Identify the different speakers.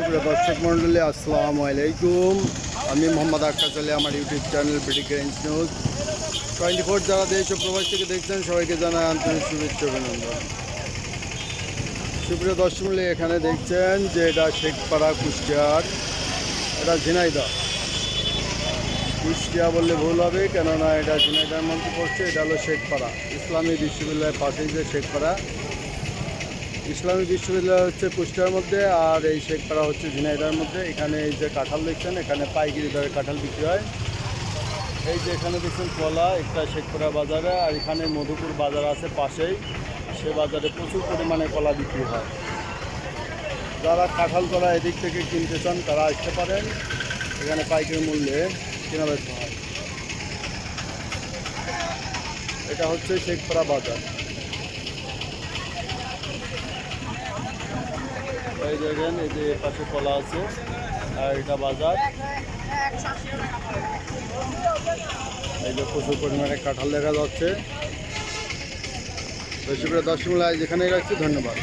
Speaker 1: সুপ্রিয় দর্শক মণ্ডলী, আসসালামু আলাইকুম। আমি মোহাম্মদ আক্কাস আলী, আমার ইউটিউব চ্যানেল বিডিগ্রেঞ্জ নিউজ 24 যারা দেশ ও প্রবাস থেকে দেখছেন সবাইকে জানাই আন্তরিক শুভেচ্ছা অভিনন্দন। সুপ্রিয় দর্শক মণ্ডলী, এখানে দেখছেন যে এটা শেখপাড়া কুষ্টিয়ার, এটা ঝিনাইদহ। কুষ্টিয়া বললে ভুল হবে, কেননা এটা ঝিনাইদহের মধ্যে পড়ছে। এটা হলো শেখপাড়া, ইসলামী বিশ্ববিদ্যালয়ের পাশেই যে শেখপাড়া। ইসলামী বিশ্ববিদ্যালয় হচ্ছে কুষ্টিয়ার মধ্যে, আর এই শেখপাড়া হচ্ছে ঝিনাইদহের মধ্যে। এখানে এই যে কাঁঠাল দেখছেন, এখানে পাইকারি দরে কাঁঠাল বিক্রি হয়। এই যে এখানে দেখছেন কলা, একটা শেখপাড়া বাজারে, আর এখানে মধুপুর বাজার আছে পাশেই। সে বাজারে প্রচুর পরিমাণে কলা বিক্রি হয়। যারা কাঁঠাল কলা এদিক থেকে কিনতে চান তারা আসতে পারেন, এখানে পাইকারি মূল্যে কেনা বেচা হয়। এটা হচ্ছে শেখপাড়া বাজার। এই দেখেন, এই যে পাশে কলা আছে, আর এটা বাজার। এই যে প্রচুর পরিমাণে কাঁঠাল দেখা যাচ্ছে। বেশি করে 10 মিনিট যেখানে রাখছি। ধন্যবাদ।